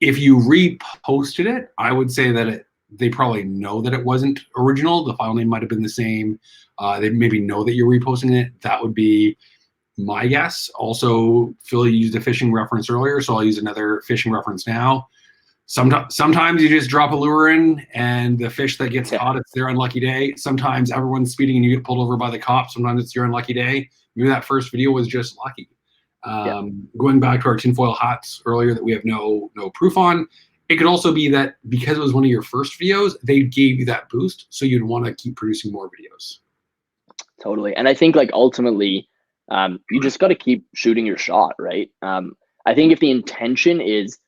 S1: If you reposted it, I would say that they probably know that it wasn't original. The file name might have been the same. They maybe know that you're reposting it. That would be my guess. Also, Phil used a fishing reference earlier, so I'll use another fishing reference now. Sometimes you just drop a lure in, and the fish that gets caught, it's their unlucky day. Sometimes everyone's speeding and you get pulled over by the cops. Sometimes it's your unlucky day. Maybe that first video was just lucky. Going back to our tinfoil hats earlier that we have no proof on, it could also be that because it was one of your first videos, they gave you that boost, so you'd want to keep producing more videos.
S2: Totally. And I think like ultimately, you just got to keep shooting your shot, right? I think if the intention is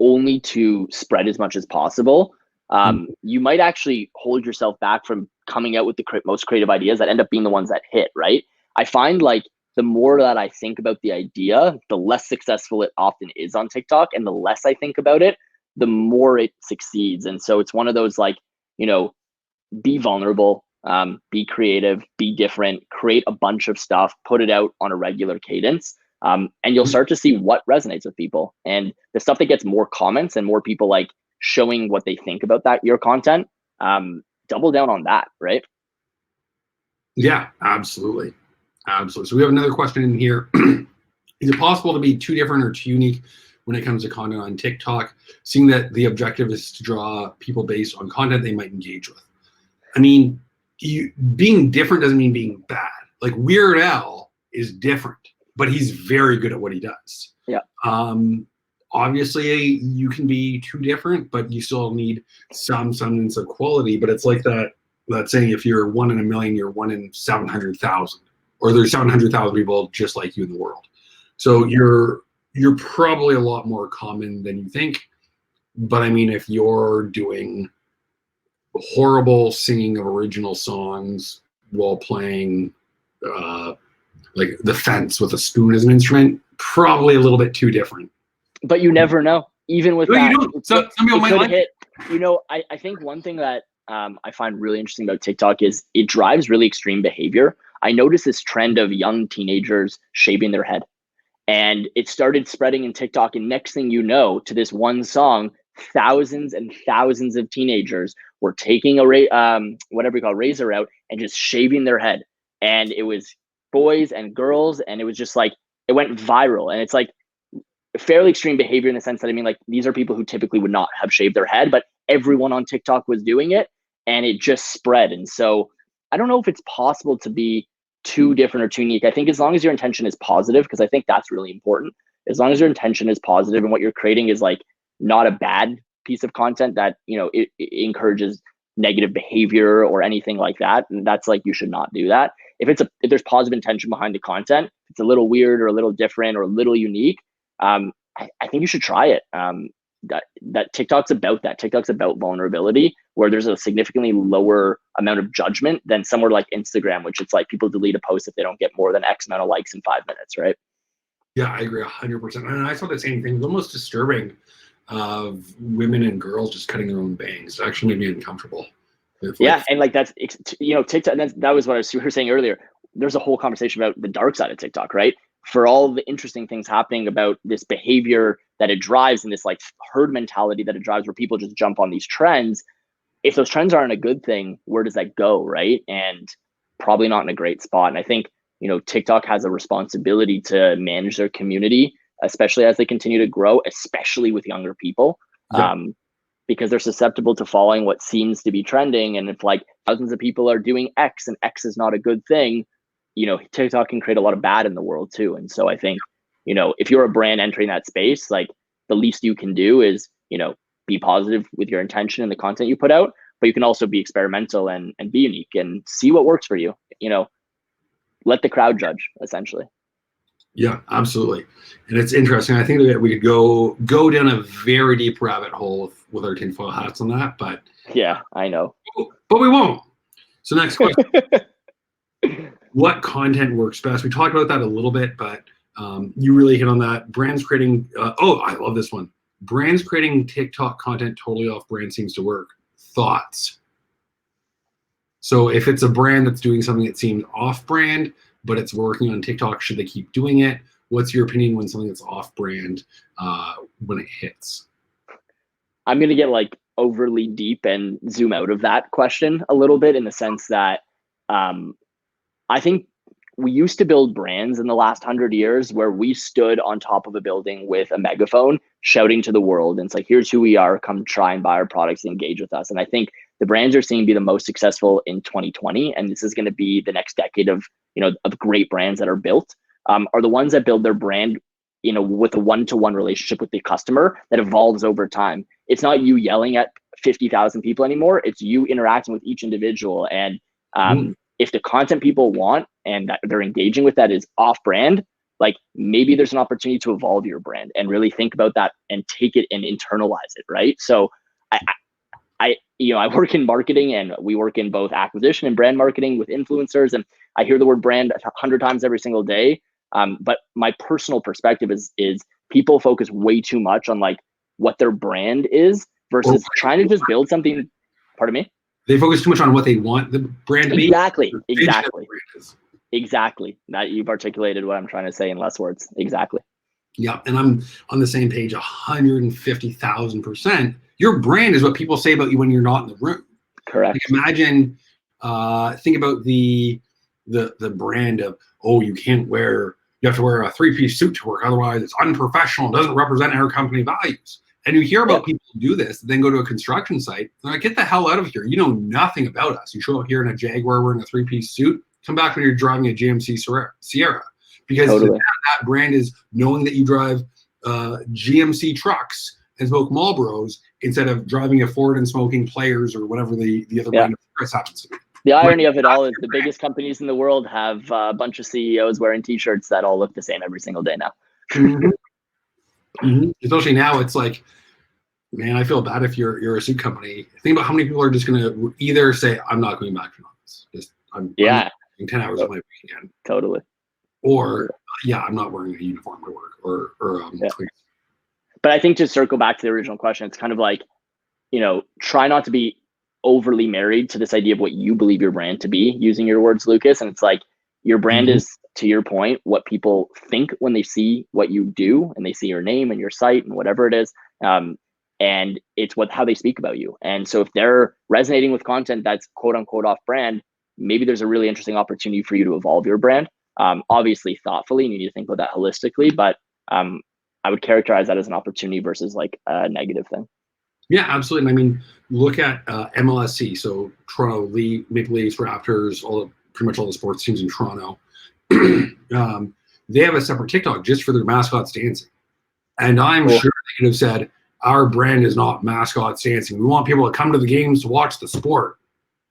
S2: only to spread as much as possible, you might actually hold yourself back from coming out with the most creative ideas that end up being the ones that hit, right? I find like the more that I think about the idea, the less successful it often is on TikTok, and the less I think about it, the more it succeeds. And so it's one of those like, be vulnerable, be creative, be different, create a bunch of stuff, put it out on a regular cadence. And you'll start to see what resonates with people, and the stuff that gets more comments and more people like showing what they think about your content, double down on that, right?
S1: Yeah, absolutely. So we have another question in here. Is it possible to be too different or too unique when it comes to content on TikTok, seeing that the objective is to draw people based on content they might engage with? I mean, being different doesn't mean being bad. Like Weird Al is different, but he's very good at what he does.
S2: Yeah.
S1: Obviously, you can be too different, but you still need some semblance of quality. But it's like that saying, if you're 1 in a million, you're 1 in 700,000, or there's 700,000 people just like you in the world. So you're probably a lot more common than you think. But I mean, if you're doing horrible singing of original songs while playing like the fence with a spoon as an instrument, probably a little bit too different.
S2: But you never know. Even with that,
S1: some people might like
S2: hit. I think one thing that I find really interesting about TikTok is it drives really extreme behavior. I noticed this trend of young teenagers shaving their head, and it started spreading in TikTok. And next thing you know, to this one song, thousands and thousands of teenagers were taking a razor out and just shaving their head. And it was boys and girls, and it was just like, it went viral. And it's like fairly extreme behavior in the sense that, I mean, like, these are people who typically would not have shaved their head, but everyone on TikTok was doing it, and it just spread. And so I don't know if it's possible to be too different or too unique. I think as long as your intention is positive, because I think that's really important. As long as your intention is positive and what you're creating is like not a bad piece of content that, it encourages negative behavior or anything like that, and that's like, you should not do that. If there's positive intention behind the content, it's a little weird or a little different or a little unique, I think you should try it. That TikTok's about that. TikTok's about vulnerability, where there's a significantly lower amount of judgment than somewhere like Instagram, which it's like people delete a post if they don't get more than X amount of likes in 5 minutes, right?
S1: Yeah, I agree 100%. And I saw the same thing. It's almost disturbing of women and girls just cutting their own bangs. It actually made me uncomfortable.
S2: And like that's, TikTok, that was what we were saying earlier. There's a whole conversation about the dark side of TikTok, right? For all the interesting things happening about this behavior that it drives and this like herd mentality that it drives, where people just jump on these trends. If those trends aren't a good thing, where does that go, right? And probably not in a great spot. And I think, TikTok has a responsibility to manage their community, especially as they continue to grow, especially with younger people, because they're susceptible to following what seems to be trending. And if like thousands of people are doing X and X is not a good thing, TikTok can create a lot of bad in the world too. And so I think, if you're a brand entering that space, like the least you can do is, be positive with your intention and the content you put out, but you can also be experimental and be unique and see what works for you. Let the crowd judge, essentially.
S1: Yeah, absolutely. And it's interesting. I think that we could go down a very deep rabbit hole with our tinfoil hats on that, but
S2: yeah, I know.
S1: But we won't. So next question. What content works best? We talked about that a little bit, but you really hit on that. Brands creating, I love this one. Brands creating TikTok content totally off brand seems to work. Thoughts? So if it's a brand that's doing something that seems off brand, but it's working on TikTok, should they keep doing it? What's your opinion when something that's off brand, when it hits?
S2: I'm going to get like overly deep and zoom out of that question a little bit, in the sense that I think we used to build brands in the last 100 years where we stood on top of a building with a megaphone shouting to the world. And it's like, here's who we are, come try and buy our products and engage with us. And I think the brands are seen to be the most successful in 2020. And this is going to be the next decade of great brands that are built, are the ones that build their brand, with a one-to-one relationship with the customer that evolves over time. It's not you yelling at 50,000 people anymore. It's you interacting with each individual. And if the content people want and that they're engaging with that is off brand, like maybe there's an opportunity to evolve your brand and really think about that and take it and internalize it. Right. So I work in marketing, and we work in both acquisition and brand marketing with influencers. And I hear the word brand 100 times every single day. But my personal perspective is people focus way too much on like what their brand is versus trying to just build something. Pardon me?
S1: They focus too much on what they want the brand to be.
S2: Exactly. That you've articulated what I'm trying to say in less words. Exactly.
S1: Yeah. And I'm on the same page 150,000%. Your brand is what people say about you when you're not in the room.
S2: Correct.
S1: Like imagine, think about the brand of, you have to wear a 3-piece suit to work, otherwise it's unprofessional, doesn't represent our company values. And you hear about people who do this, then go to a construction site, and like, get the hell out of here. You know nothing about us. You show up here in a Jaguar wearing a 3-piece suit, come back when you're driving a GMC Sierra. Because that brand is knowing that you drive GMC trucks and smoke Marlboros instead of driving a Ford and smoking Players or whatever the other brand of cigarettes happens to be.
S2: The irony of it all is the biggest companies in the world have a bunch of CEOs wearing T-shirts that all look the same every single day now.
S1: Especially now, it's like, man, I feel bad if you're a suit company. Think about how many people are just going to either say, I'm not going back to office. I'm 10 hours of my weekend.
S2: Totally.
S1: Or, I'm not wearing a uniform to work.
S2: But I think to circle back to the original question, it's kind of like, try not to be overly married to this idea of what you believe your brand to be, using your words, Lucas. And it's like, your brand is, to your point, what people think when they see what you do and they see your name and your site and whatever it is. And it's how they speak about you. And so if they're resonating with content that's quote unquote off brand, maybe there's a really interesting opportunity for you to evolve your brand. Obviously thoughtfully, and you need to think about that holistically, but I would characterize that as an opportunity versus like a negative thing.
S1: Yeah, absolutely. I mean, look at MLSC. So Toronto Maple Leafs, Raptors, pretty much all the sports teams in Toronto. They have a separate TikTok just for their mascots dancing. And I'm sure they could have said, our brand is not mascots dancing. We want people to come to the games to watch the sport.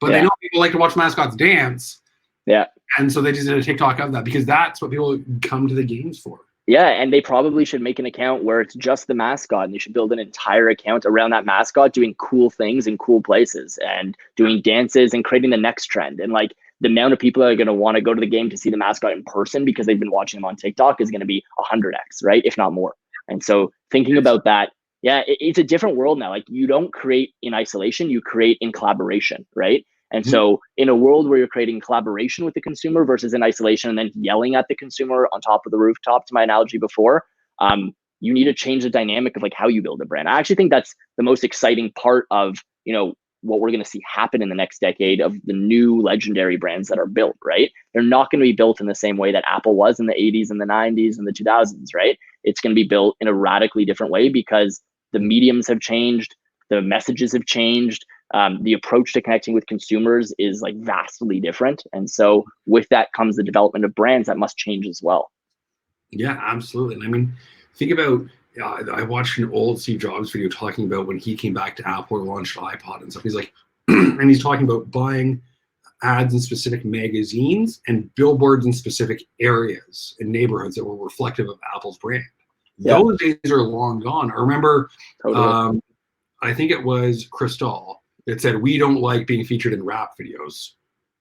S1: But they know people like to watch mascots dance.
S2: Yeah.
S1: And so they just did a TikTok of that because that's what people come to the games for.
S2: Yeah, and they probably should make an account where it's just the mascot, and they should build an entire account around that mascot doing cool things in cool places and doing dances and creating the next trend. And like the amount of people that are going to want to go to the game to see the mascot in person because they've been watching them on TikTok is going to be 100x, right? If not more. And so thinking about that, it's a different world now. Like you don't create in isolation, you create in collaboration, right? And so in a world where you're creating collaboration with the consumer versus in isolation and then yelling at the consumer on top of the rooftop, to my analogy before, you need to change the dynamic of like how you build a brand. I actually think that's the most exciting part of, what we're going to see happen in the next decade of the new legendary brands that are built, right? They're not going to be built in the same way that Apple was in the 80s and the 90s and the 2000s, right? It's going to be built in a radically different way because the mediums have changed, the messages have changed, the approach to connecting with consumers is like vastly different. And so with that comes the development of brands that must change as well.
S1: Yeah, absolutely. And I mean, think about, I watched an old Steve Jobs video talking about when he came back to Apple or launched iPod and stuff. He's like, and he's talking about buying ads in specific magazines and billboards in specific areas and neighborhoods that were reflective of Apple's brand. Yeah. Those days are long gone. I remember, totally. I think it was Cristal that said, we don't like being featured in rap videos.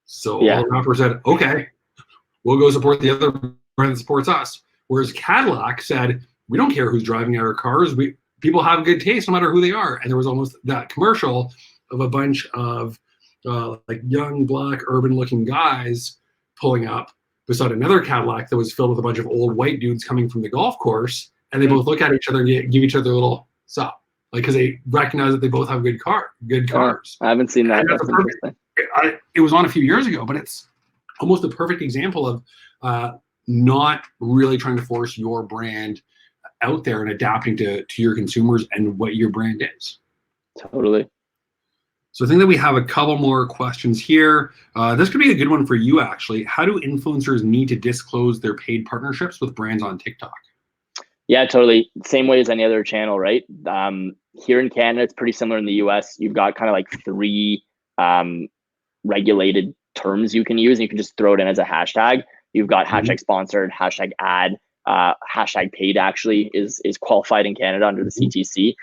S1: So all the rappers said, okay, we'll go support the other brand that supports us. Whereas Cadillac said, we don't care who's driving our cars. People have good taste no matter who they are. And there was almost that commercial of a bunch of like young, black, urban-looking guys pulling up beside another Cadillac that was filled with a bunch of old white dudes coming from the golf course. And they both look at each other and give each other a little sup, like because they recognize that they both have good cars.
S2: I haven't seen that.
S1: It was on a few years ago, but it's almost a perfect example of not really trying to force your brand out there and adapting to your consumers and what your brand is.
S2: Totally.
S1: So I think that we have a couple more questions here. This could be a good one for you, actually. How do influencers need to disclose their paid partnerships with brands on TikTok?
S2: Yeah, totally. Same way as any other channel, right? Here in Canada, it's pretty similar in the US. You've got kind of like 3 regulated terms you can use, and you can just throw it in as a hashtag. You've got hashtag sponsored, hashtag ad, hashtag paid actually is qualified in Canada under the CTC,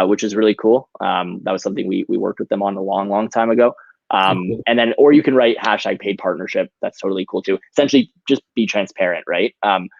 S2: which is really cool. That was something we worked with them on a long time ago. And then, or you can write hashtag paid partnership. That's totally cool too. Essentially just be transparent, right?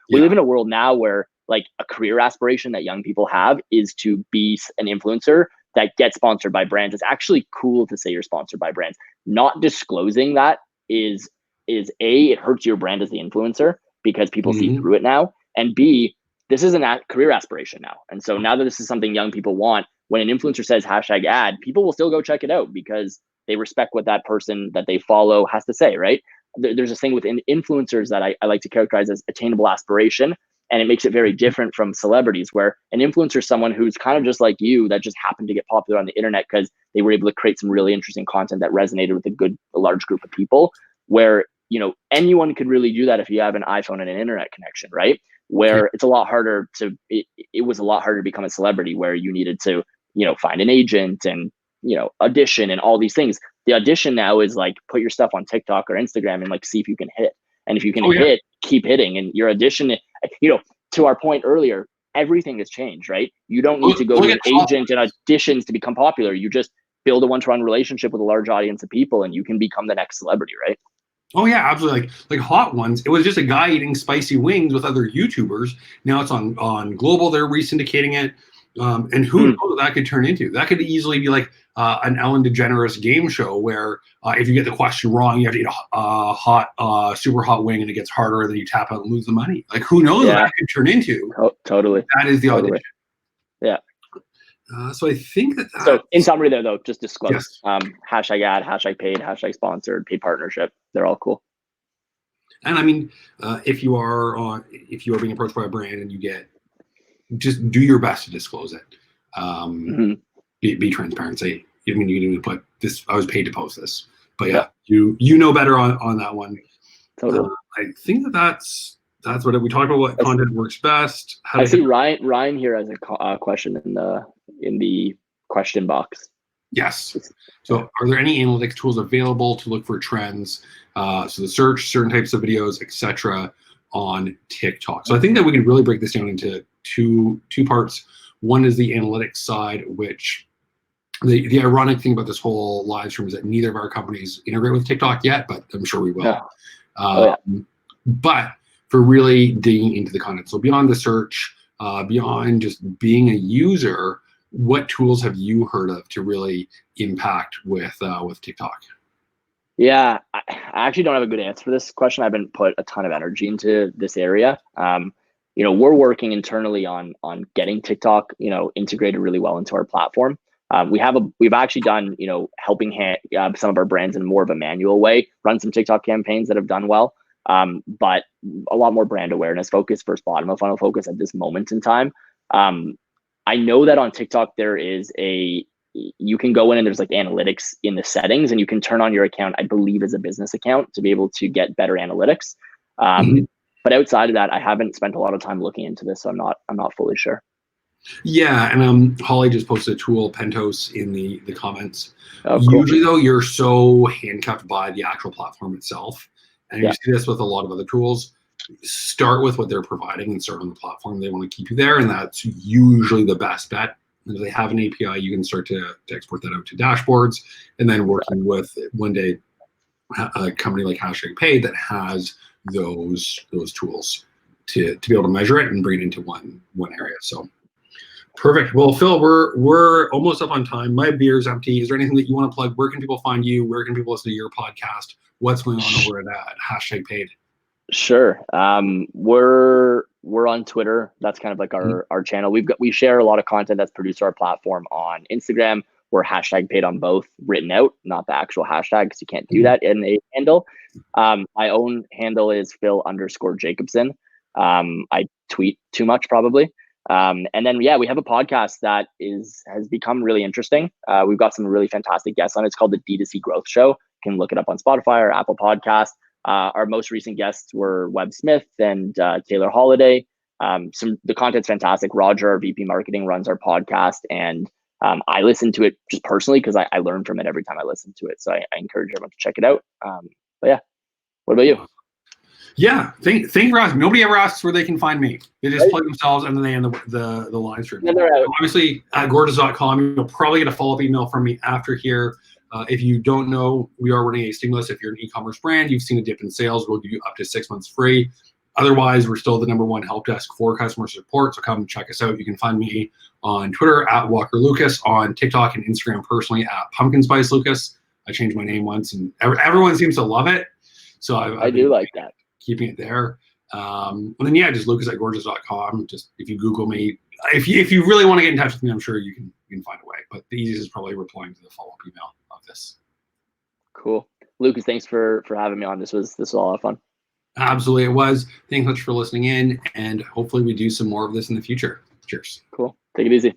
S2: We live in a world now where like a career aspiration that young people have is to be an influencer that gets sponsored by brands. It's actually cool to say you're sponsored by brands. Not disclosing that is A, it hurts your brand as the influencer because people see through it now. And B, this is a career aspiration now. And so now that this is something young people want, when an influencer says hashtag ad, people will still go check it out because they respect what that person that they follow has to say, right? There's this thing with influencers that I like to characterize as attainable aspiration. And it makes it very different from celebrities, where an influencer is someone who's kind of just like you that just happened to get popular on the internet because they were able to create some really interesting content that resonated with a large group of people, where, you know, anyone could really do that if you have an iPhone and an internet connection, right? Where it's a lot harder it was a lot harder to become a celebrity, where you needed to, you know, find an agent and, you know, audition and all these things. The audition now is like, put your stuff on TikTok or Instagram and like see if you can hit. And if you can hit, keep hitting. And your audition, you know, to our point earlier, everything has changed, right? You don't need to go to an agent and auditions to become popular. You just build a one-to-one relationship with a large audience of people and you can become the next celebrity, right?
S1: Oh yeah, absolutely. Like Hot Ones, it was just a guy eating spicy wings with other YouTubers. Now it's on Global, they're re-syndicating it. And who knows what that could turn into? That could easily be like an Ellen DeGeneres game show where if you get the question wrong, you have to eat a super hot wing and it gets harder, and then you tap out and lose the money. Like who knows what that could turn into?
S2: Totally.
S1: That is the audition.
S2: Yeah.
S1: So I think that.
S2: So in summary, there though, just disclose. Hashtag ad, hashtag paid, hashtag sponsored, paid partnership. They're all cool.
S1: And I mean, if you are being approached by a brand and you get, just do your best to disclose it. Be transparent. Say, I mean, you can put this. I was paid to post this, but you know better on that one.
S2: Totally.
S1: I think that's what we talked about. What content works best.
S2: I see Ryan here has a question in the question box.
S1: Yes. So, are there any analytics tools available to look for trends? So the search certain types of videos, etc., on TikTok. So I think that we can really break this down into two parts. One is the analytics side, which the ironic thing about this whole live stream is that neither of our companies integrate with TikTok yet, but I'm sure we will. But for really digging into the content, so beyond the search, beyond just being a user, what tools have you heard of to really impact with TikTok?
S2: Yeah, I actually don't have a good answer for this question. I haven't put a ton of energy into this area. You know, we're working internally on getting TikTok, you know, integrated really well into our platform. We've actually done, helping some of our brands in more of a manual way, run some TikTok campaigns that have done well. But a lot more brand awareness focus versus bottom of funnel focus at this moment in time. I know that on TikTok you can go in and there's like analytics in the settings, and you can turn on your account, I believe, as a business account to be able to get better analytics. But outside of that, I haven't spent a lot of time looking into this, so I'm not fully sure.
S1: Yeah, and Holly just posted a tool, Pentos, in the comments.
S2: Oh, cool.
S1: Usually though, you're so handcuffed by the actual platform itself, and you see this with a lot of other tools. Start with what they're providing and start on the platform. They want to keep you there, and that's usually the best bet. And if they have an API, you can start to export that out to dashboards, and then working with one day a company like #paid that has those tools to be able to measure it and bring it into one area. So perfect. Well, Phil, we're almost up on time. My beer's empty. Is there anything that you want to plug? Where can people find you? Where can people listen to your podcast? What's going on over at #paid?
S2: Sure. We're on Twitter. That's kind of like our channel. We share a lot of content that's produced to our platform on Instagram. We're #paid on both, written out, not the actual hashtag, because you can't do that in a handle. My own handle is Phil_Jacobson. I tweet too much probably. And then we have a podcast that has become really interesting. We've got some really fantastic guests on it. It's called the B2c Growth Show. You can look it up on Spotify or Apple Podcasts. Our most recent guests were Webb Smith and Taylor Holiday. The content's fantastic. Roger, our VP Marketing, runs our podcast, and I listen to it just personally because I learn from it every time I listen to it. So I encourage everyone to check it out. But yeah, what about you?
S1: Yeah, thank you for asking. Nobody ever asks where they can find me. They just plug themselves and then they end the live stream. Obviously, at Gorgias.com, you'll probably get a follow-up email from me after here. If you don't know, we are running a stimulus. If you're an e-commerce brand, you've seen a dip in sales, we'll give you up to 6 months free. Otherwise, we're still the #1 help desk for customer support, so come check us out. You can find me on Twitter at Walker Lucas, on TikTok and Instagram personally at Pumpkin Spice Lucas. I changed my name once, and everyone seems to love it. So I do like that. Keeping it there. And then just Lucas at Gorgias.com. Just if you Google me, if you really want to get in touch with me, I'm sure you can find a way. But the easiest is probably replying to the follow-up email of this.
S2: Cool. Lucas, thanks for having me on. This was a lot of fun.
S1: Absolutely, it was. Thanks so much for listening in, and hopefully we do some more of this in the future. Cheers.
S2: Cool. Take it easy.